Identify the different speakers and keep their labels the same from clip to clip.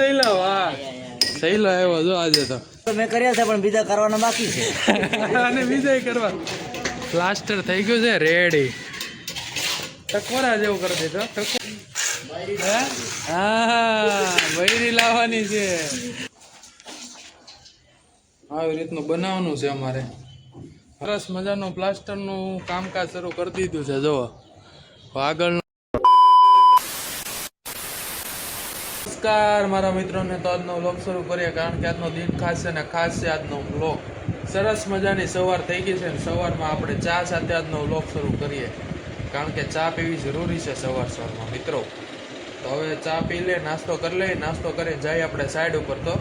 Speaker 1: સહેલા વાહ સહેલો આવ્યો જો આજે તો
Speaker 2: મેં કર્યા છે પણ બીજા કરવાના બાકી છે
Speaker 1: અને બીજા કરવા પ્લાસ્ટર થઈ ગયું છે રેડી ટકોરા જેવું કરી દીધો હા બૈરી લાવવાની છે આવી રીતનું બનાવવાનું છે અમારે સરસ મજાનું પ્લાસ્ટરનું કામકાજ શરૂ કરી દીધું છે જો આગળ નમસ્કાર મારા મિત્રોને તો આજનો વ્લોગ શરૂ કરીએ કારણ કે આજનો દિન ખાસ છે ને ખાસ છે આજનો વ્લોગ સરસ મજાની સવાર થઈ ગઈ છે ને સવારમાં આપણે ચા સાથે આજનો વ્લોગ શરૂ કરીએ કારણ કે ચા પીવી જરૂરી છે સવારમાં મિત્રો તો હવે ચા પી લે નાસ્તો કરી લે નાસ્તો કરીને જઈએ આપણે સાઈડ ઉપર તો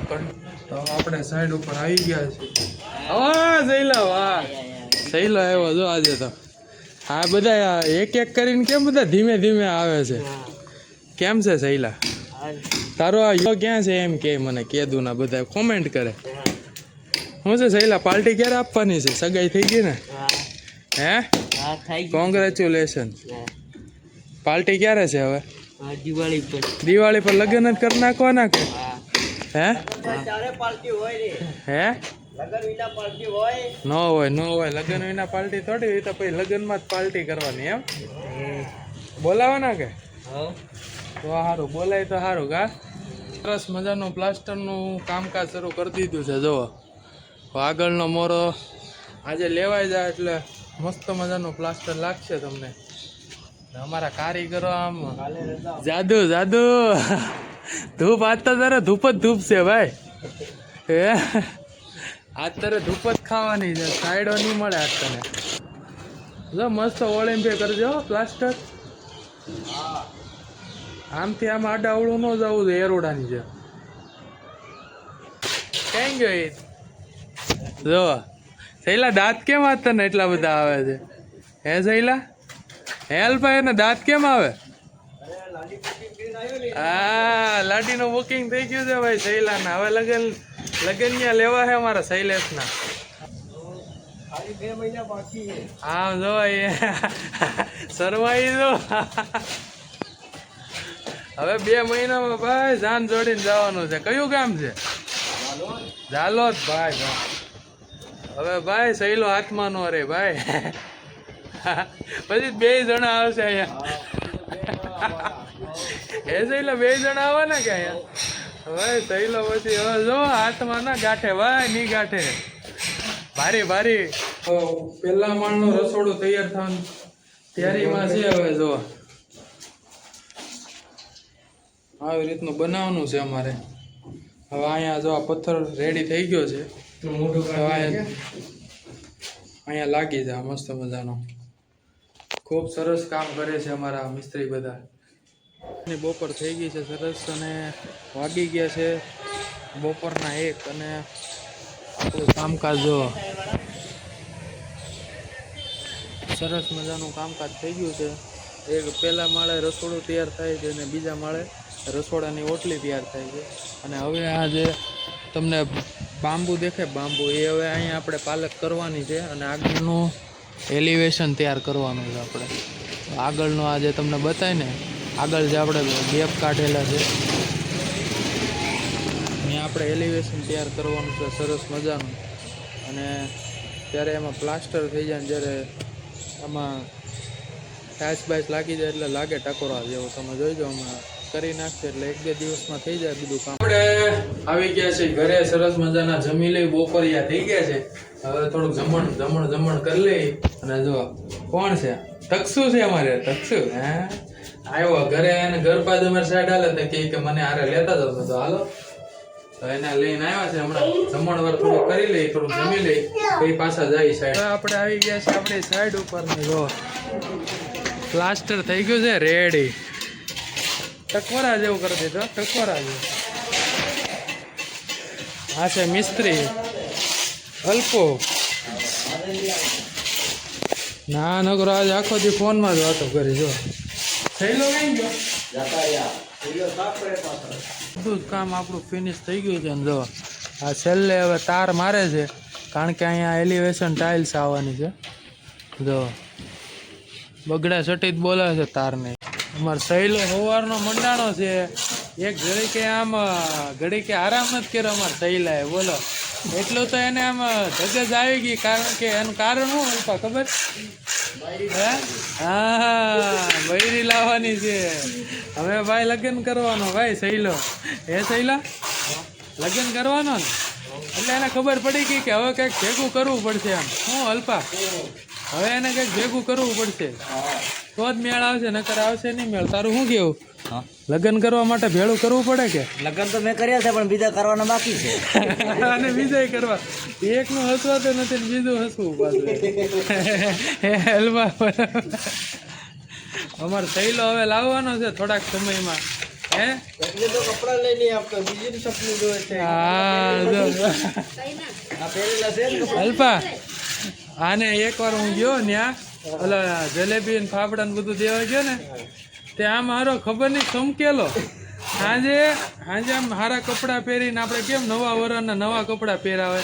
Speaker 1: આપણે સાઈડ ઉપર આવી ગયા છીએ વાહ સહેલા વાહ સહેલો આવ્યો જો આજે તો હા બધા એક એક કરીને કેમ બધા ધીમે ધીમે આવે છે કેમ છે સહેલા તારો આ યો ક્યાં છે એમ કે મને કીધું ના બધા કોમેન્ટ કરે શું છે સહેલા પાર્ટી ક્યારે આપવાની છે સગાઈ થઈ ગઈ ને હે કોંગ્રેચ્યુલેશન પાર્ટી ક્યારે છે હવે દિવાળી પર લગ્ન જ કરી નાખવાના કે હે હે ન હોય લગ્ન વિના પાર્ટી થોડી હોય તો પછી લગ્નમાં જ પાર્ટી કરવાની એમ બોલાવાના કે તો સારું બોલાય તો સારું કા સરસ મજાનું પ્લાસ્ટરનું કામકાજ શરૂ કરી દીધું છે જુઓ આગળનો મોરો આજે લેવાઈ જાય એટલે મસ્ત મજાનું પ્લાસ્ટર લાગશે તમને અમારા કારીગરો આમ જાદુ ધૂપ આજ તો તારે ધૂપ જ ધૂપ છે ભાઈ હે આજ તારે ધૂપ જ ખાવાની છે સાઈડો નહીં મળે આજ તને જો મસ્ત ઓળીને કરજો પ્લાસ્ટર આમથી આમ આડાવડું ન જવું છે એરોડાની છે કઈ ગયો જો સહેલા દાંત કેમ આ તને એટલા બધા આવે છે હે સહેલા હેલ્પાઈ ને દાંત કેમ આવે હા લાડીનું બુકિંગ થઈ ગયું છે ભાઈ સહેલાના હવે લગન ત્યાં લેવા છે અમારા શૈલેષના હા જો સરવાઈ દો હવે 2 મહિનામાં ભાઈ જાન જોડીને જવાનું છે કયું ગામ છે ઝાલોદ ભાઈ હવે ભાઈ સહેલો હાથમાં નો રે ભાઈ પછી 2 જણા આવશે અહીંયા એ સહેલા 2 જણા આવવાના કે અહીંયા ભાઈ સહેલો પછી હવે જો હાથમાં ના ગાંઠે ભાઈ નહીં ગાંઠે ભારી પેલા માળનું રસોડું તૈયાર થવાનું તૈયારીમાં છે હવે જો આવી રીતનું બનાવવાનું છે અમારે હવે અહીંયા જો આ પથ્થર રેડી થઈ ગયો છે અહીંયા લાગી જાય મસ્ત મજાનો ખૂબ સરસ કામ કરે છે અમારા મિસ્ત્રી બધા બપોર થઈ ગઈ છે સરસ અને વાગી ગયા છે બપોરના 1 અને આપણું કામકાજ જો સરસ મજાનું કામકાજ થઈ ગયું છે એક પહેલા માળે રસોડું તૈયાર થાય છે અને બીજા માળે રસોડાની ઓટલી તૈયાર થાય છે અને હવે આ જે તમને બાંબુ દેખે બાંબુ એ હવે અહીંયા આપણે પાલક કરવાની છે અને આગળનું એલિવેશન તૈયાર કરવાનું છે આપણે આગળનું આ જે તમને બતાય ને આગળ જે આપણે ગેપ કાઢેલા છે અહીંયા આપણે એલિવેશન તૈયાર કરવાનું છે સરસ મજાનું અને ત્યારે એમાં પ્લાસ્ટર થઈ જાય ને જ્યારે આમાં ટાઇલ્સ બાઇસ લાગી જાય એટલે લાગે ટકોરા જેવો તમે જોઈજો હમણાં કરી નાખશે એટલે 1-2 દિવસમાં થઈ જાય બધું કામ આપણે આવી ગયા છે ઘરે સરસ મજાના જમી લઈ બપોરિયા થઈ ગયા છે હવે થોડુંક જમણ કરી લઈ અને જો કોણ છે તકસુ છે અમારે તકસુ હે આવ્યો ઘરે એને ઘર બાજુ અમારે સાઈડ હાલે તો કે મને આરે લેતા જાવ તો હાલો તો એને લઈને આવ્યા છે હમણાં જમણવાર થોડું કરી લઈ થોડુંક જમી લઈ પછી પાછા જાય સાઈડ આપણે આવી ગયા છે આપણી સાઈડ ઉપર જો પ્લાસ્ટર થઈ ગયું છે રેડી ટકોરા જેવું કરી દીધો ટકોરા જેવું આ છે મિસ્ત્રી અલ્પો ના નકરો આજે આખો દી ફોનમાં જ વાતો કરી જો થયેલો કઈ ગયો બધું જ કામ આપણું ફિનિશ થઈ ગયું છે ને જો આ છેલ્લે હવે તાર મારે છે કારણ કે અહીંયા એલિવેશન ટાઇલ્સ આવવાની છે જો બગડા સટી જ બોલાવે છે તારને અમારે સહેલો સવારનો મંડાણો છે એક ઘડી કે આમ ઘડી કે આરામ નથી કર્યો અમારે થયેલા બોલો એટલું તો એને આમ ધગજ આવી ગઈ કારણ કે એનું કારણ શું અલ્પા ખબર હે હા બૈરી લાવવાની છે હવે ભાઈ લગ્ન કરવાનો ભાઈ સહેલો હે સહેલા લગ્ન કરવાનો ને એટલે એને ખબર પડી ગઈ કે હવે કંઈક ભેગું કરવું પડશે આમ શું અલ્પા હવે એને કંઈક ભેગું કરવું પડશે તો જ મેળ આવશે નકર આવશે નહીં મેળ તારું શું કેવું લગ્ન કરવા માટે ભેળું કરવું પડે કે
Speaker 2: લગ્ન તો મેં કર્યા છે પણ બીજા કરવાના બાકી છે.
Speaker 1: અને બીજા કરવા એકનું હસવા તો નથી ને બીજું હસવું પાછું હલવા અમારે સહેલો હવે લાવવાનો છે થોડાક સમયમાં હે
Speaker 2: એટલે તો કપડા લઈ લઈ આપતો બીજી સપનું જોવે છે.
Speaker 1: હા જો
Speaker 2: આ પહેરેલા છે ને કપડાં.
Speaker 1: અલ્પા આને એકવાર હું ગયો ત્યાં ઓલા જલેબી ને ફાફડા ને બધું દેવા ગયો ને તે આમ મારો ખબર નહીં ચમકેલો સાંજે આમ સારા કપડાં પહેરીને આપણે કેમ નવા વરસના નવા કપડાં પહેરાવે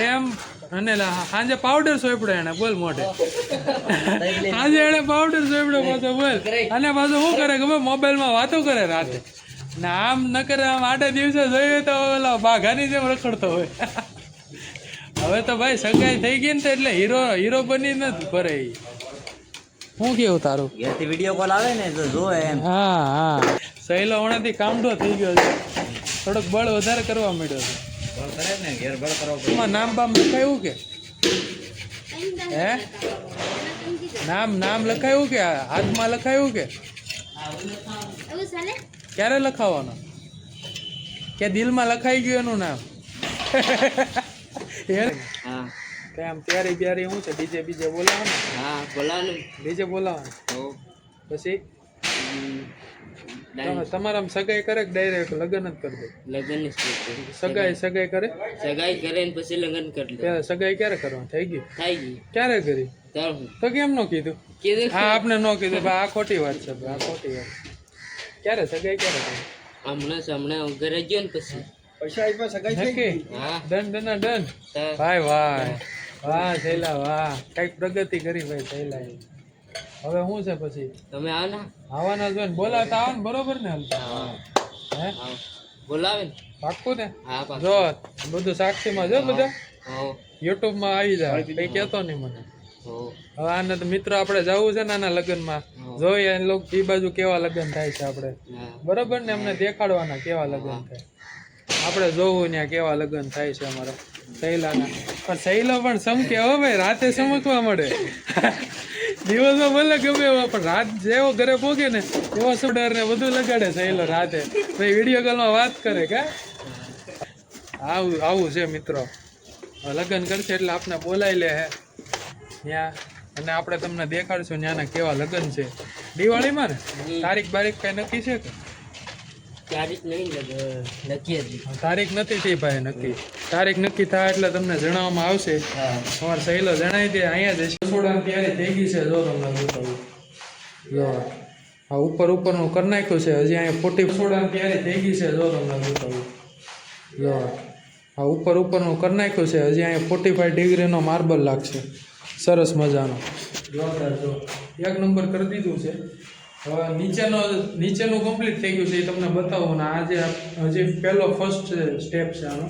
Speaker 1: એમ અને સાંજે પાવડર સોંપડે એને બોલ મોઢે સાંજે એને પાવડર સોંપડે પાછો બોલ અને પાછો શું કરે ખબર મોબાઈલમાં વાતો કરે રાતે ને આમ ન કરે આમ આડા દિવસે જોઈએ તો ઓલા બાઘાની જેમ રખડતો હોય હવે તો ભાઈ સગાઈ થઈ ગઈ ને તો એટલે હીરો બની નથી ફરે ઈ. શું કેવું તારું
Speaker 2: ઘેરથી વિડીયો કોલ આવે ને તો જોવે એમ.
Speaker 1: હા હા સહેલો હમણાંથી કામડો થઈ ગયો છે થોડોક બળ વધારે કરવા માંડ્યો છે
Speaker 2: બળ કરે ને ઘેર બળ કરવા પડે.
Speaker 1: એમાં નામ બામ લખાયું કે હે નામ લખાયું કે હાથમાં લખાયું કે ક્યારે લખાવવાનો કે દિલમાં લખાઈ ગયું એનું નામ
Speaker 2: હા
Speaker 1: આમ તૈયારી બ્યારી શું છે બીજે બોલાવાનું
Speaker 2: હા બોલાનું
Speaker 1: બીજે બોલાવાનું
Speaker 2: હો
Speaker 1: પછી તમારા સગાઈ કરે કે ડાયરેક્ટ લગ્ન જ કરી દે
Speaker 2: લગ્ન
Speaker 1: સગાઈ કરે
Speaker 2: સગાઈ કરે ને પછી લગ્ન કરી લે.
Speaker 1: ત્યારે સગાઈ ક્યારે કરવાની થઈ ગઈ
Speaker 2: થઈ ગઈ
Speaker 1: ક્યારે કરી
Speaker 2: તારું
Speaker 1: તો કેમ ન કીધું
Speaker 2: કીધું
Speaker 1: હા આપને ન કીધું ભાઈ આ ખોટી વાત છે ભાઈ, આ ખોટી વાત ક્યારે સગાઈ ક્યારે કરી
Speaker 2: હમણાં ઘરે ગયો ને પછી પૈસા આપ્યા સગાઈ
Speaker 1: નક્કી
Speaker 2: હા
Speaker 1: ડન ભાઈ વાહ શૈલા વાહ કઈક પ્રગતિ કરી ભાઈ શૈલા હવે શું છે પછી
Speaker 2: તમે આવો ને
Speaker 1: આવવાના જો ને બોલાવતા આવો ને બરોબર ને હલતા હે
Speaker 2: બોલાવે ને
Speaker 1: પાક્કું ને
Speaker 2: હા પાક્કું.
Speaker 1: જો બધું સાક્ષીમાં જો બધા
Speaker 2: હો
Speaker 1: યુટ્યુબમાં આવી જાય કઈ કહેતો નહીં મને
Speaker 2: હો
Speaker 1: હવે આને તો મિત્રો આપણે જવું છે ને આના લગ્નમાં જોઈએ એ લોકો એ બાજુ કેવા લગ્ન થાય છે આપણે
Speaker 2: હા
Speaker 1: બરોબર ને એમને દેખાડવાના કેવા લગ્ન થાય આપણે જોવું ત્યાં કેવા લગ્ન થાય છે અમારા સહેલાના પણ સહેલો પણ ચમકે હો ભાઈ રાતે ચમકવા મળે દિવસમાં ભલે ગમે એવો પણ રાત જેવો ઘરે પોગે ને એવો સોડર ને બધું લગાડે સહેલો રાતે ભાઈ વિડીયો કોલમાં વાત કરે કે આવું છે મિત્રો હવે લગ્ન કરશે એટલે આપણે બોલાવી લે હે ત્યાં અને આપણે તમને દેખાડશું ત્યાંના કેવા લગ્ન છે દિવાળીમાં ને તારીખ બારીખ કઈ નક્કી છે કે
Speaker 2: તારીખ નહીં લખી હતી.
Speaker 1: તારીખ નથી થઈ ભાઈ નક્કી તારીખ નક્કી થાય એટલે તમને જણાવવામાં આવશે તમારે સહેલો જણાવી દે અહીંયા જ રસોડાની તૈયારી થઈ ગઈ છે જો તમને બતાવું જો આ ઉપરનું કરી નાખ્યું છે હજી અહીંયા 40 રસોડાની તૈયારી થઈ ગઈ છે જો તમને બતાવું જો આ ઉપરનું કરી નાખ્યું છે હજી અહીંયા 45 ડિગ્રીનો માર્બલ લાગશે સરસ મજાનો જોરદાર જો એક નંબર કરી દીધું છે હવે નીચેનું કમ્પ્લીટ થઈ ગયું છે એ તમને બતાવું ને આજે હજી પહેલો ફર્સ્ટ સ્ટેપ છે આનો